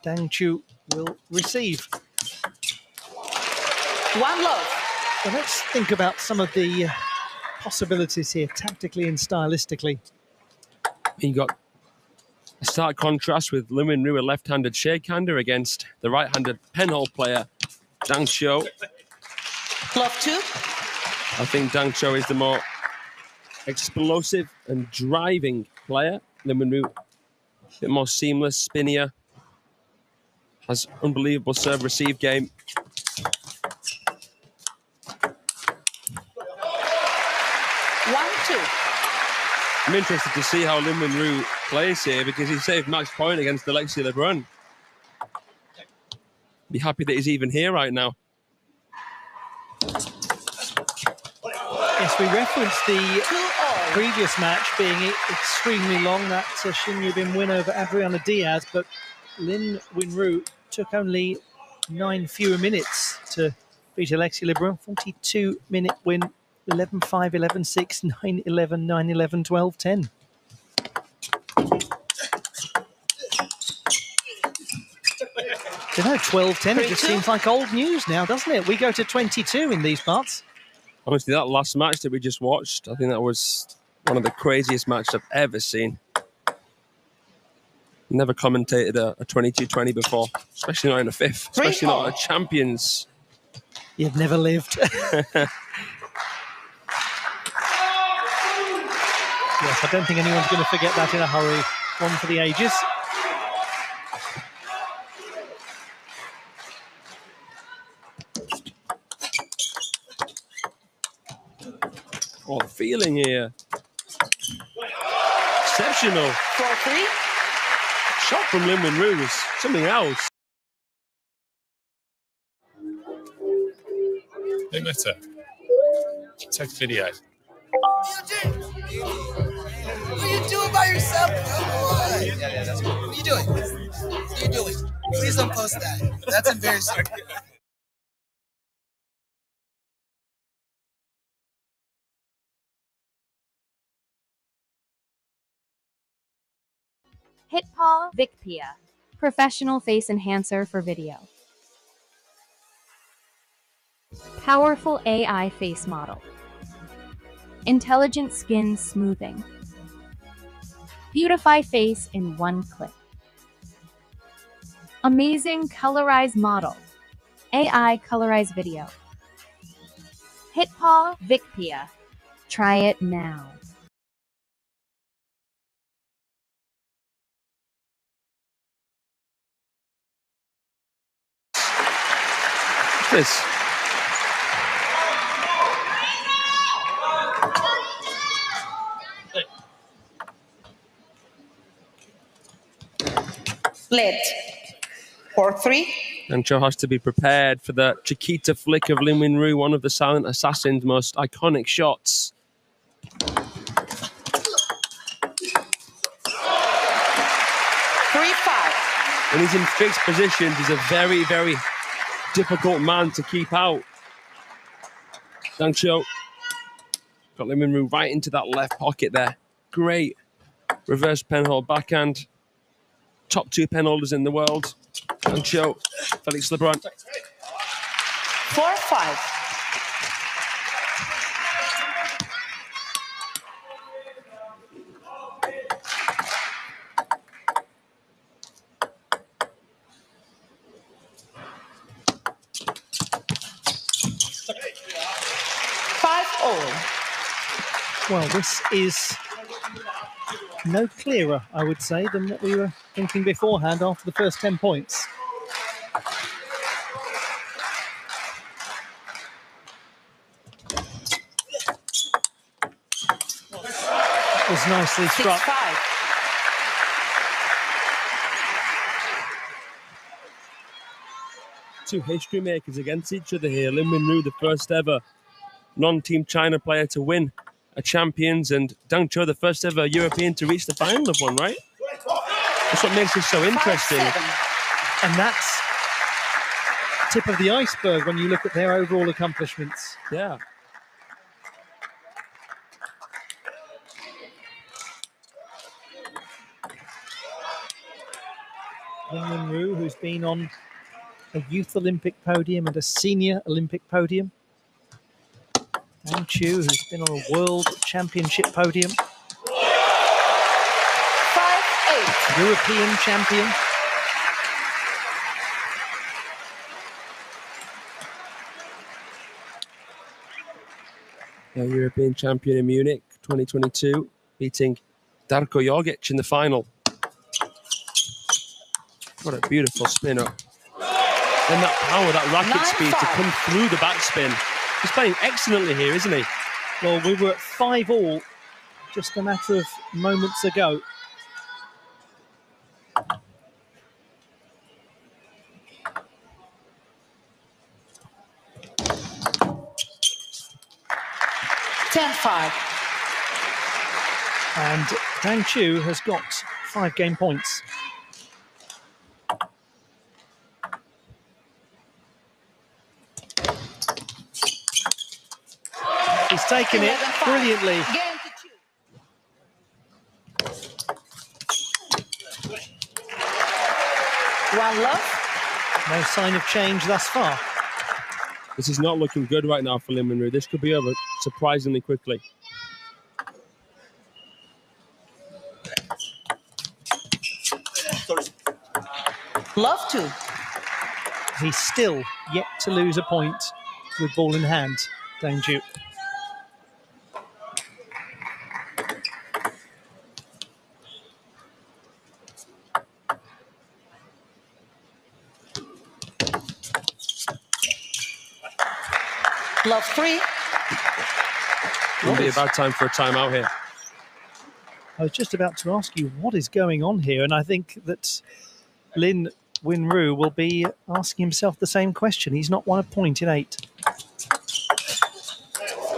Dang Chu will receive. 1 love. Well, let's think about some of the possibilities here, tactically and stylistically. You got a stark contrast with Lin Wenru, a left-handed shakehander, against the right-handed penhold player, Dang Cho. Love 2. I think Dang Cho is the more explosive and driving player. Lin Wenru, a bit more seamless, spinnier, has unbelievable serve-receive game. 1-2. I'm interested to see how Lin Wenru plays here because he saved match point against Alexis Lebrun. Be happy that he's even here right now. Yes, we referenced the previous match being extremely long, that Shin Yubin win over Adriana Diaz, but Lin Wenru took only 9 fewer minutes to beat Alexis Lebrun. 42-minute win, 11-5, 11-6, 9-11, 9-11, 12-10. You know, 12-10, it just seems like old news now, doesn't it? We go to 22 in these parts. Honestly, that last match that we just watched, I think that was one of the craziest matches I've ever seen. Never commentated a 22-20 before, especially not in a fifth, especially not a champions. You've never lived. Yes, I don't think anyone's going to forget that in a hurry. One for the ages. Oh, the feeling here. Exceptional. 4-3. Shot from Lin Wenru was something else. Hey, Meta. Take video. What are you doing by yourself? Come on. Yeah, that's cool. What are you doing? What are you doing? Please don't post that. That's embarrassing. Hitpaw Vicpia, professional face enhancer for video. Powerful AI face model. Intelligent skin smoothing. Beautify face in 1 click. Amazing colorized model. AI colorized video. Hitpaw Vicpia. Try it now. This. Split. 4-3. And Cho has to be prepared for the Chiquita flick of Lin Wenru, one of the Silent Assassin's most iconic shots. 3-5. When he's in fixed positions, he's a very, very difficult man to keep out. Dang Cho got Lin Wenru right into that left pocket there. Great reverse penhold backhand. Top 2 penholders in the world. Dang Cho, Felix Lebrun. 4-5. Well, this is no clearer, I would say, than what we were thinking beforehand after the first 10 points. That was nicely struck. 6-5. Two history makers against each other here. Lin Wenru, the first ever non-Team China player to win a Champions, and Dang Cho, the first ever European to reach the final of one, right? That's what makes this so interesting. 5-7. And that's tip of the iceberg when you look at their overall accomplishments. Yeah. Wenru, who's been on a youth Olympic podium and a senior Olympic podium. Dang Chu, who's been on a world championship podium. 5-8. European champion. Yeah, European champion in Munich 2022, beating Darko Jorgic in the final. What a beautiful spin up. And that power, that racket speed to come through the backspin. He's playing excellently here, isn't he? Well, we were at 5-all just a matter of moments ago. And Dang Chu has got 5 game points. He's taken it brilliantly. One love. No sign of change thus far. This is not looking good right now for Lin Wenru. This could be over surprisingly quickly. Love to. He's still yet to lose a point with ball in hand, Dang Chu. Love 3. Wouldn't be a bad time for a timeout here. I was just about to ask you what is going on here, and I think that Lin Wenru will be asking himself the same question. He's not won a point in 8.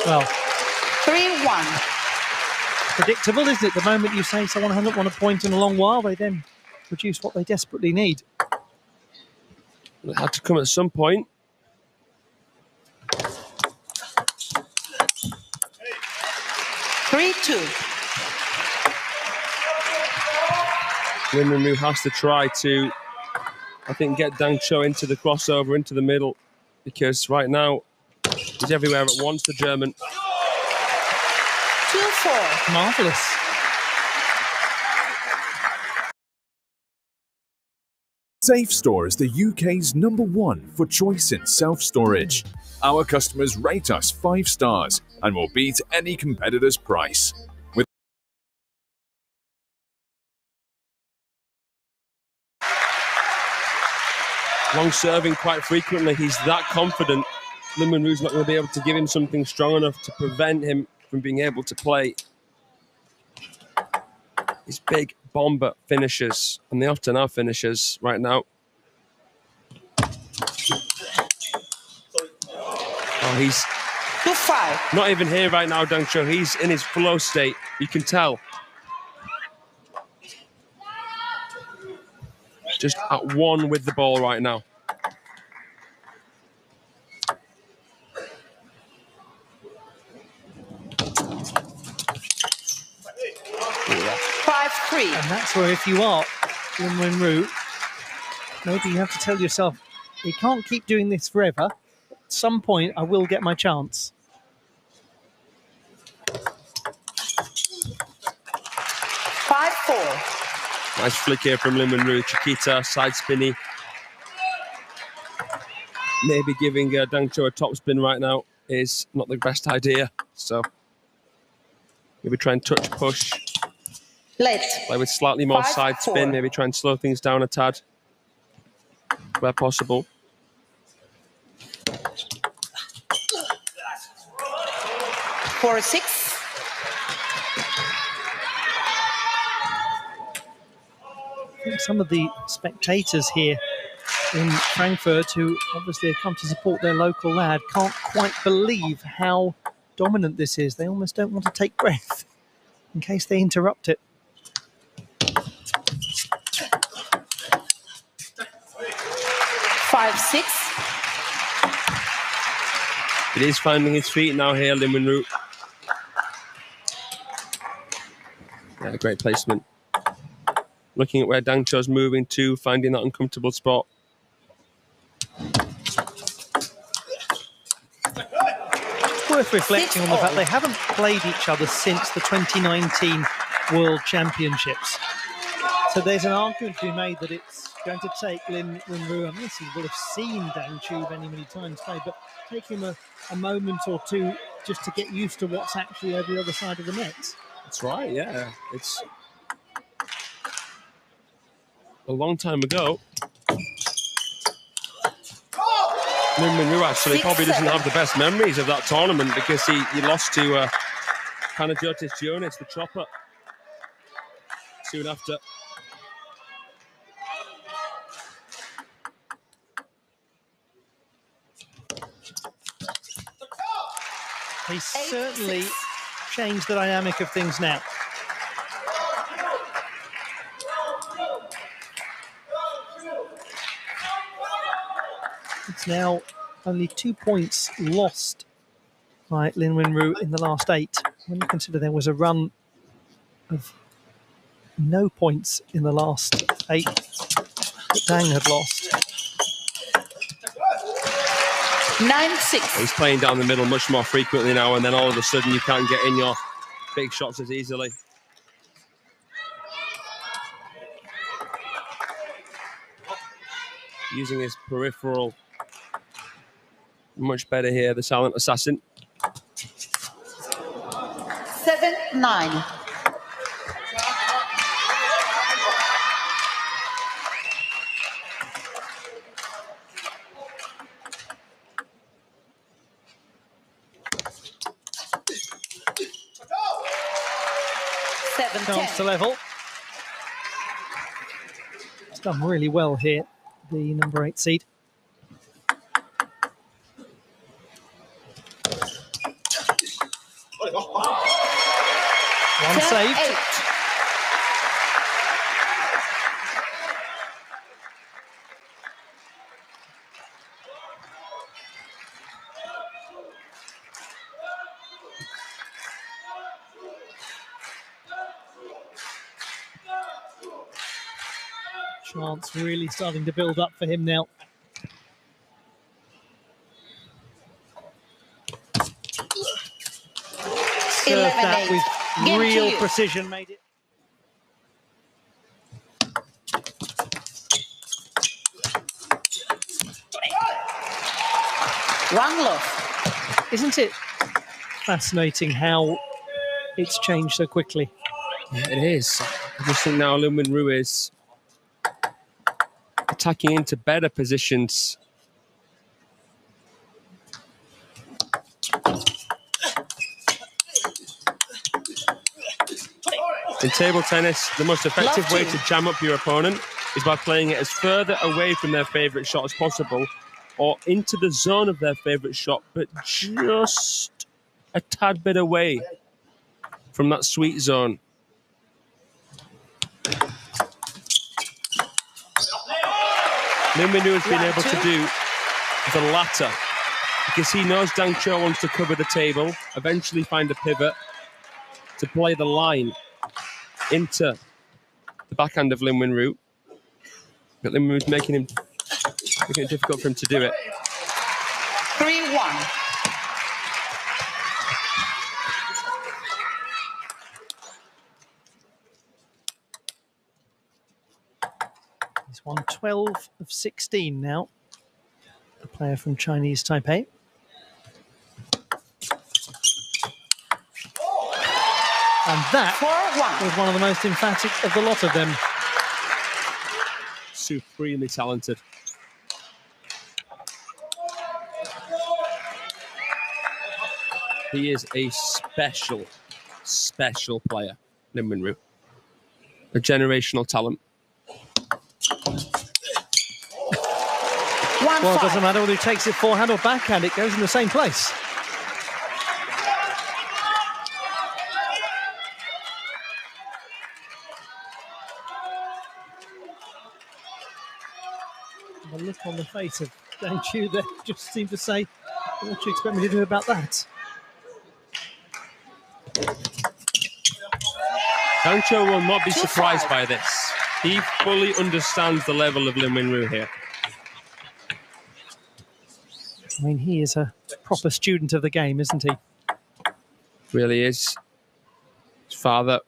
Well, 3-1. predictable, isn't it? The moment you say someone hasn't won a point in a long while, they then produce what they desperately need. It had to come at some point. Lin Wenru has to try to, I think, get Dang Cho into the crossover, into the middle, because right now he's everywhere at once, the German. 2-4. Marvellous. SafeStore is the UK's #1 for choice in self-storage. Our customers rate us 5 stars and will beat any competitor's price. Long serving quite frequently. He's that confident. Lin Wenru's not going to be able to give him something strong enough to prevent him from being able to play his big bomber finishes, and they often are finishers right now. Oh, he's 2-5. not even here right now, Dang Cho. He's in his flow state. You can tell. Just at one with the ball right now. Yeah. 5-3. And that's where, if you are Lin Wenru, maybe you have to tell yourself, he can't keep doing this forever. At some point, I will get my chance. 5-4. Nice flick here from Lin Wenru. Chiquita, side spinny. Maybe giving Dang Cho a top spin right now is not the best idea. So maybe try and touch push. Late. Play with slightly more 5-4. side spin. Maybe try and slow things down a tad where possible. 4-6. I think some of the spectators here in Frankfurt, who obviously have come to support their local lad, can't quite believe how dominant this is. They almost don't want to take breath in case they interrupt it. 5-6. It is finding his feet now here, Lin Wenru. Yeah, great placement. Looking at where Dang Cho's moving to, finding that uncomfortable spot. Worth reflecting on the fact they haven't played each other since the 2019 World Championships. So there's an argument to be made that it's going to take Lin Wenru, unless he will have seen Dang Chu many times play, but take him a moment or two just to get used to what's actually over the other side of the net. That's right, yeah. It's a long time ago. Lin Wenru actually probably doesn't have the best memories of that tournament because he lost to Panagiotis Jonas, the chopper, soon after. He's certainly changed the dynamic of things now. It's now only 2 points lost by Lin Wenru in the last 8. When you consider there was a run of no points in the last 8 that Dang had lost. 9-6. He's playing down the middle much more frequently now, and then all of a sudden you can't get in your big shots as easily. Using his peripheral much better here, the silent assassin. 7-9. Chance to level. It's done really well here, the number 8 seed. One saved. 8. Chance really starting to build up for him now. Served that with real precision, made it. One loss. Isn't it fascinating how it's changed so quickly? Yeah, it is. I just think now Lin Wenru is attacking into better positions. In table tennis, the most effective way to jam up your opponent is by playing it as further away from their favourite shot as possible, or into the zone of their favourite shot, but just a tad bit away from that sweet zone. Lin Wenru has been able to do the latter because he knows Dang Cho wants to cover the table, eventually find a pivot to play the line into the backhand of Lin Wenru. But Lin Wenru's making it difficult for him to do it. 3-1. He's won 12 of 16 now. The player from Chinese Taipei. And that was one of the most emphatic of the lot of them. Supremely talented. He is a special player, Lin Wenru. A generational talent. Well, it doesn't matter whether he takes it forehand or backhand, it goes in the same place. The look on the face of Dang Chu there just seemed to say, what do you expect me to do about that? Dang Cho will not be surprised by this. He fully understands the level of Lin Wenru here. I mean, he is a proper student of the game, isn't he? Really is. His father,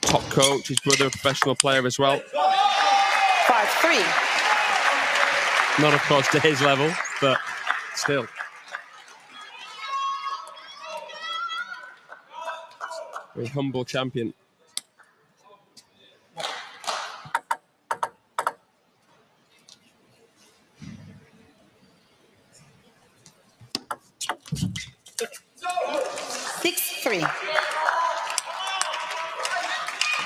top coach, his brother, a professional player as well. 5-3. Not, of course, to his level, but still. A humble champion.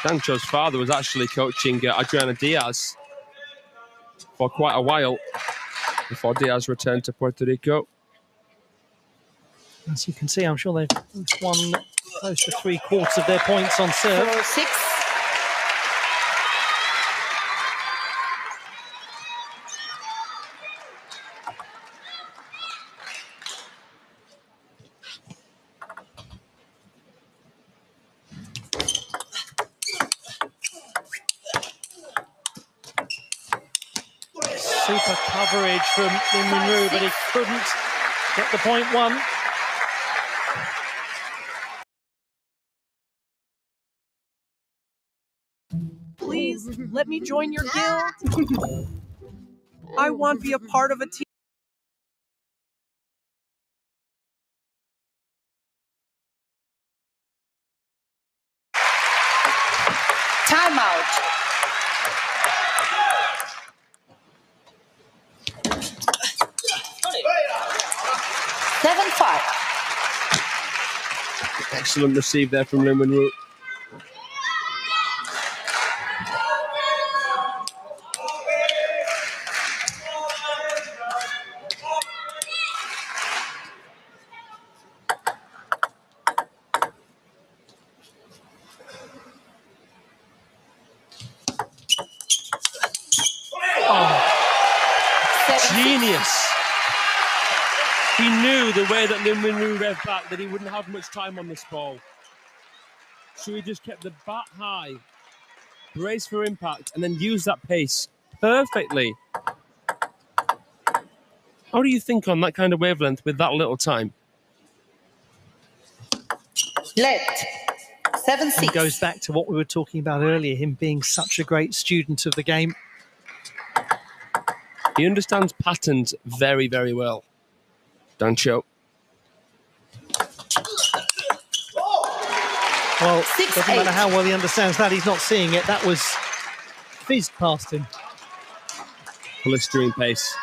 Dang Cho's father was actually coaching Adriana Diaz for quite a while before Diaz returned to Puerto Rico. As you can see, I'm sure they've won close to 3/4 of their points on serve. 4-6. Super coverage from Lin Wenru, but he couldn't get the point one. Please let me join your guild. I want to be a part of a team. Timeout. Excellent receive there from Lin Wenru. Genius. He knew the way that Lin Wenru read back that he wouldn't have much time on this ball. So he just kept the bat high, braced for impact, and then used that pace perfectly. How do you think on that kind of wavelength with that little time? Let 7-6. It goes back to what we were talking about earlier, him being such a great student of the game. He understands patterns very, very well. Dang Cho. Well, it doesn't matter how well he understands that, he's not seeing it. That was fizzed past him. Blistering pace.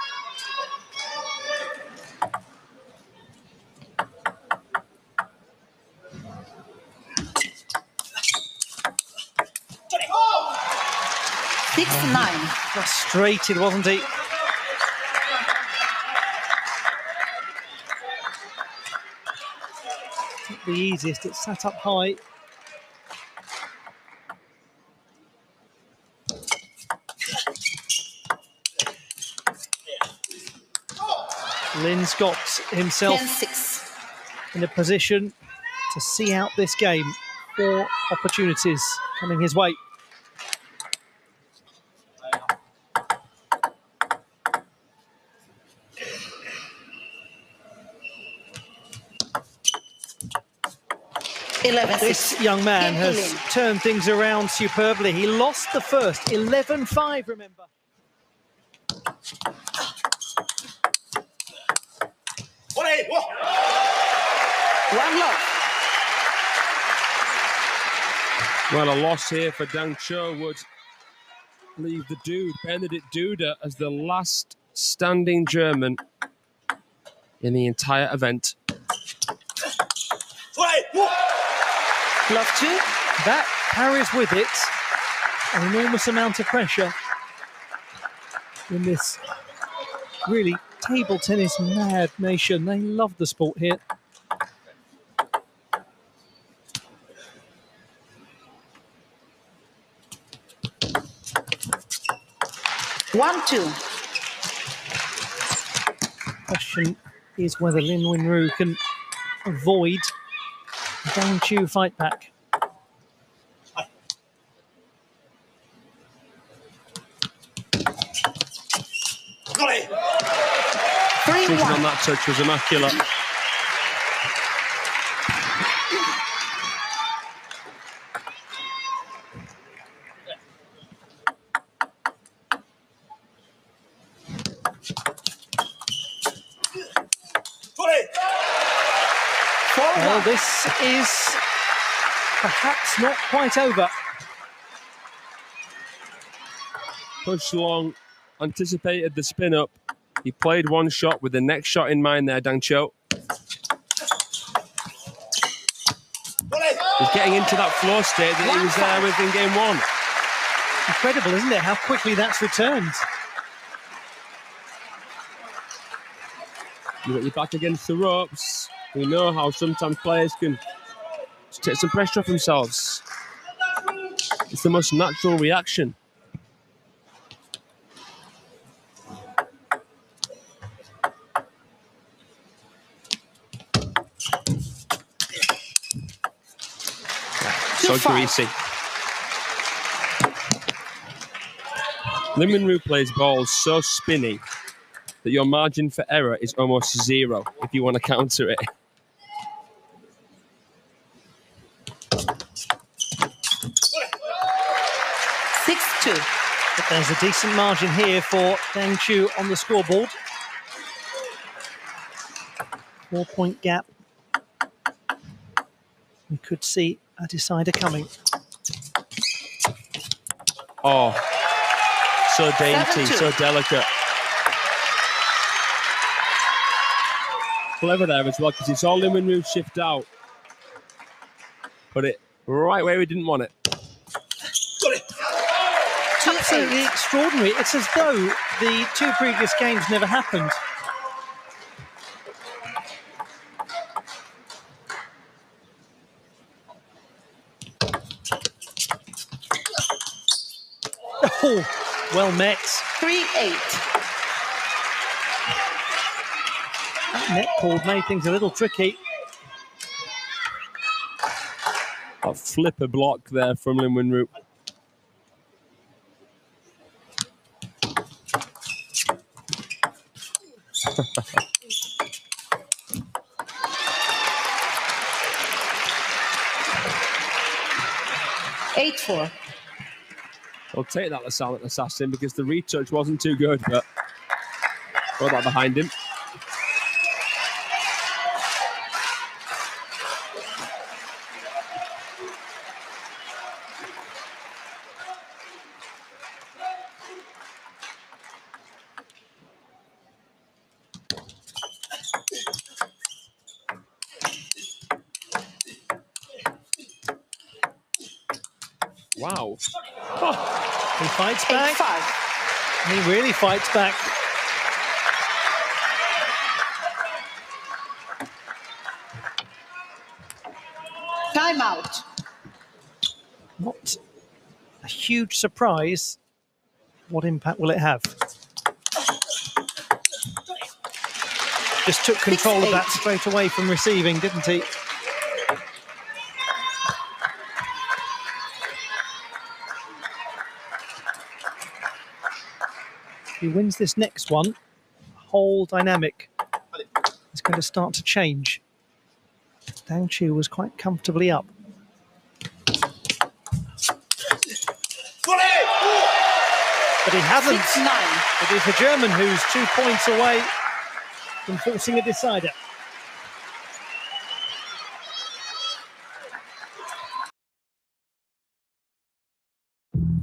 Frustrated, wasn't he? Not the easiest. It sat up high. Lin's got himself 10-6. in a position to see out this game. 4 opportunities coming his way. This young man has turned things around superbly. He lost the first, 11-5, remember. One loss. Well, a loss here for Dang Cho would leave the dude, Benedikt Duda, as the last standing German in the entire event. Love 2. That carries with it an enormous amount of pressure in this really table tennis mad nation. They love the sport here. One, 2. Question is whether Lin Wenru can avoid Dang Chu fight back. Precision on that touch was immaculate. Well, this is perhaps not quite over. Push long, anticipated the spin up. He played one shot with the next shot in mind there, Dang Cho. He's getting into that floor state that he was there with in game one. Incredible, isn't it, how quickly that's returned? You got your back against the ropes. We know how sometimes players can just take some pressure off themselves. It's the most natural reaction. So greasy. Lin Wenru plays balls so spinny that your margin for error is almost zero if you want to counter it. But there's a decent margin here for Dang Chu on the scoreboard. 4-point gap. We could see a decider coming. Oh, so dainty, so delicate. Clever there as well, because he saw Lin Wenru shift out. Put it right where he didn't want it. Absolutely extraordinary. It's as though the two previous games never happened. Oh, well met. 3-8. That net cord made things a little tricky. A flipper block there from Lin Wenru. I'll take that silent assassin because the retouch wasn't too good, but got that behind him. Wow. Oh, he fights back. 8-5. He really fights back. Timeout. Not a huge surprise. What impact will it have? Just took control of that straight away from receiving, didn't he? If he wins this next one, the whole dynamic is going to start to change. Dang Chu was quite comfortably up. But he hasn't. 6-9. It is the German who's 2 points away from forcing a decider.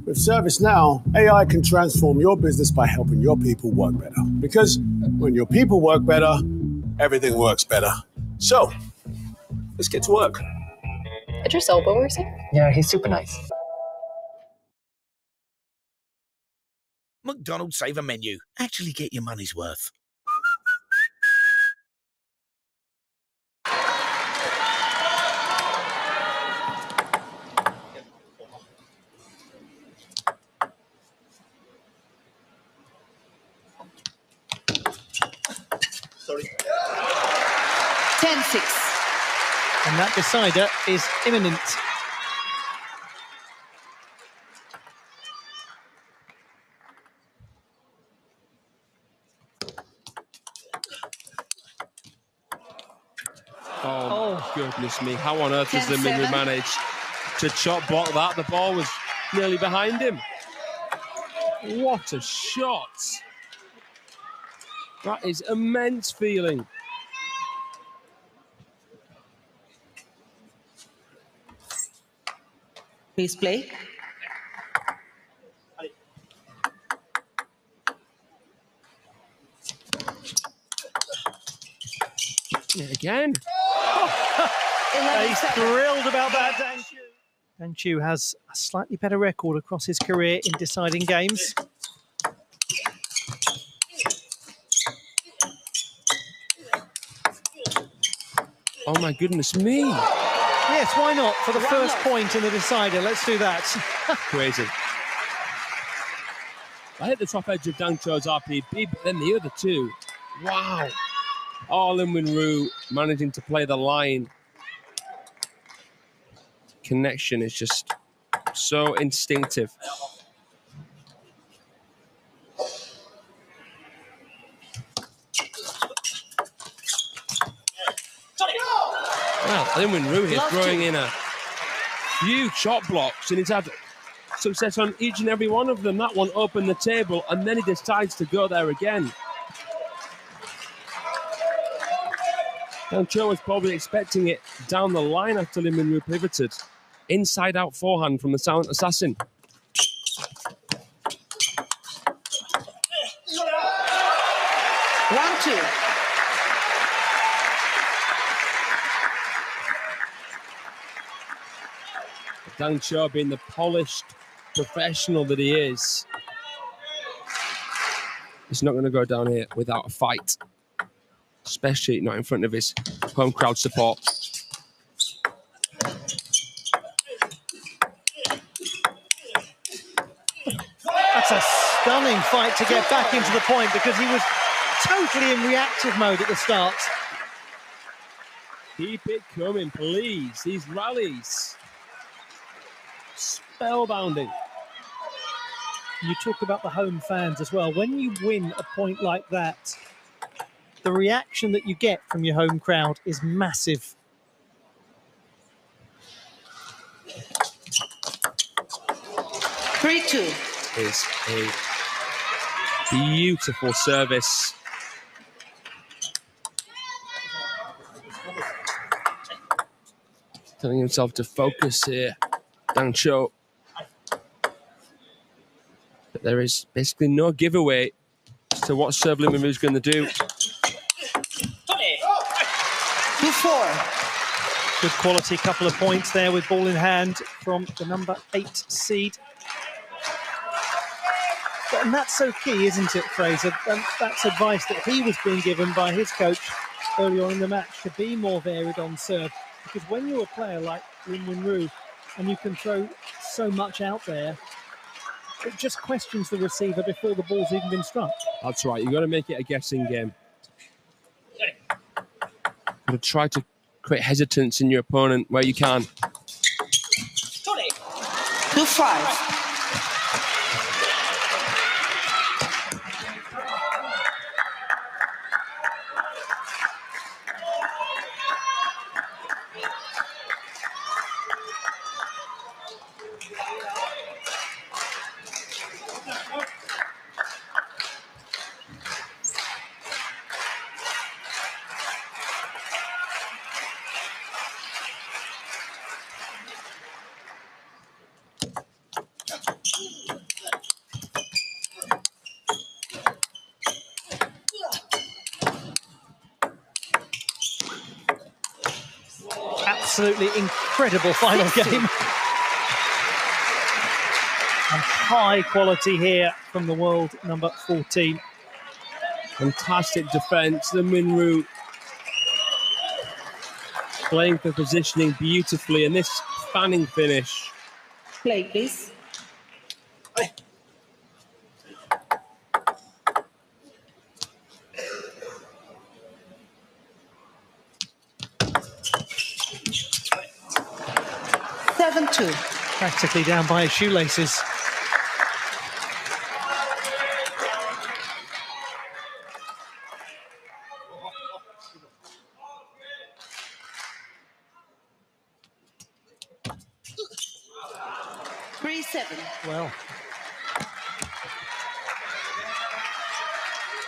With ServiceNow, AI can transform your business by helping your people work better. Because when your people work better, everything works better. So, let's get to work. Idris Elba works here? Yeah, he's super nice. McDonald's Saver Menu. Actually get your money's worth. Sorry. 10-6. And that decider is imminent. Oh, goodness me. How on earth does the 10-7. Minwoo manage to chop block that? The ball was nearly behind him. What a shot. That is immense feeling. Please play. Again. He's thrilled about that, Dang Chu. Dang Chu has a slightly better record across his career in deciding games. Oh my goodness me. Yes, why not? For the first point in the decider, let's do that. Crazy. I hit the top edge of Dang Chu's RPB, but then the other two. Wow. Oh, Lin Win-Ryu managing to play the line. Connection is just so instinctive. Well, Lin Win-Ryu here throwing in a few chop blocks, and he's had success on each and every one of them. That one opened the table, and then he decides to go there again. Dang Chu was probably expecting it down the line after Lin Win-Ryu pivoted. Inside out forehand from the Silent Assassin. One, two. Dang Chu, being the polished professional that he is, he's not going to go down here without a fight, especially not in front of his home crowd support. That's a stunning fight to get back into the point because he was totally in reactive mode at the start. Keep it coming, please. These rallies. Spellbounding. You talk about the home fans as well. When you win a point like that, the reaction that you get from your home crowd is massive. Three, two. Is a beautiful service. Telling himself to focus here, Dang Chu. But there is basically no giveaway as to what serve Lin Win-Ryu is going to do. 2-4. Good quality couple of points there with ball in hand from the number 8 seed. And that's so key, isn't it, Fraser? And that's advice that he was being given by his coach early on in the match, to be more varied on serve. Because when you're a player like Lin Win-Ryu and you can throw so much out there, it just questions the receiver before the ball's even been struck. That's right. You've got to make it a guessing game. Got to try to create hesitance in your opponent where you can. 2-5. Absolutely incredible final game. And high quality here from the world number 14. Fantastic defense. Lin Win-Ryu playing for positioning beautifully, and this fanning finish. Play, please. Practically down by his shoelaces. 7. Well,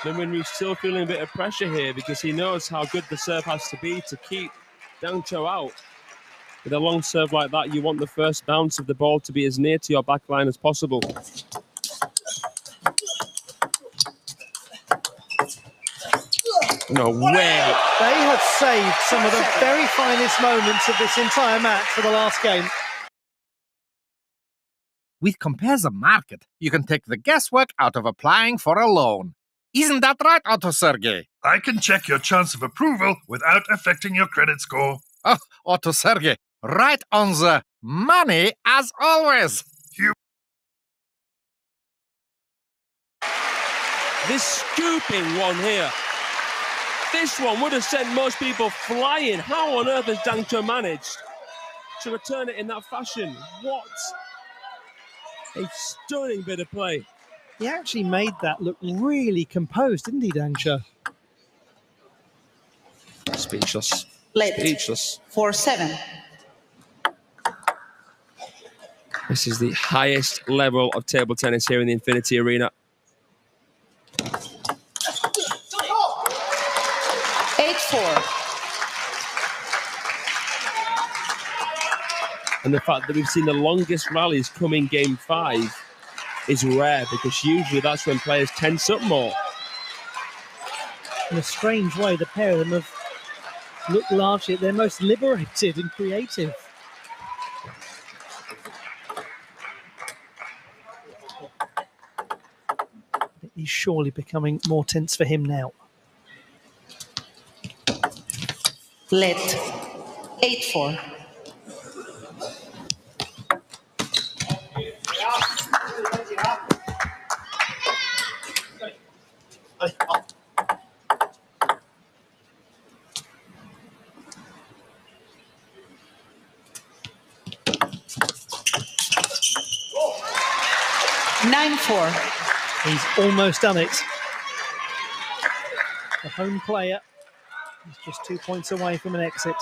Lin Winru's still feeling a bit of pressure here because he knows how good the serve has to be to keep Dang Cho out. With a long serve like that, you want the first bounce of the ball to be as near to your back line as possible. No way. they have saved some of the very finest moments of this entire match for the last game. With Compare the Market, you can take the guesswork out of applying for a loan. Isn't that right, Otto Sergey? I can check your chance of approval without affecting your credit score. Oh, Otto Sergey, right on the money as always. This scooping one here. This one would have sent most people flying. How on earth has Dang Cho managed to return it in that fashion? What a stunning bit of play. He actually made that look really composed, didn't he, Dang Cho? Speechless. Late. Speechless. 4-7. This is the highest level of table tennis here in the Infinity Arena. 8-4. And the fact that we've seen the longest rallies come in game 5 is rare because usually that's when players tense up more. In a strange way, the pair of them have looked largely at their most liberated and creative. He's surely becoming more tense for him now. Let 8-4. He's almost done it. The home player is just 2 points away from an exit.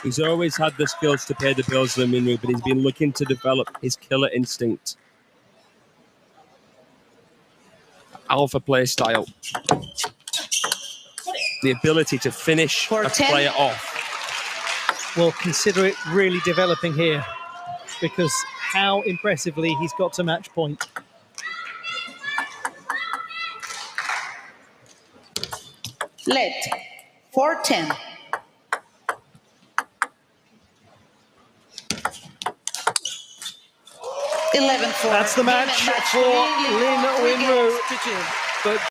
He's always had the skills to pay the bills, Lin Winru, but he's been looking to develop his killer instinct. Alpha play style. The ability to finish a player off. Well, consider it really developing here because how impressively he's got to match point. Let 4-10. That's the match for Lin Winru. But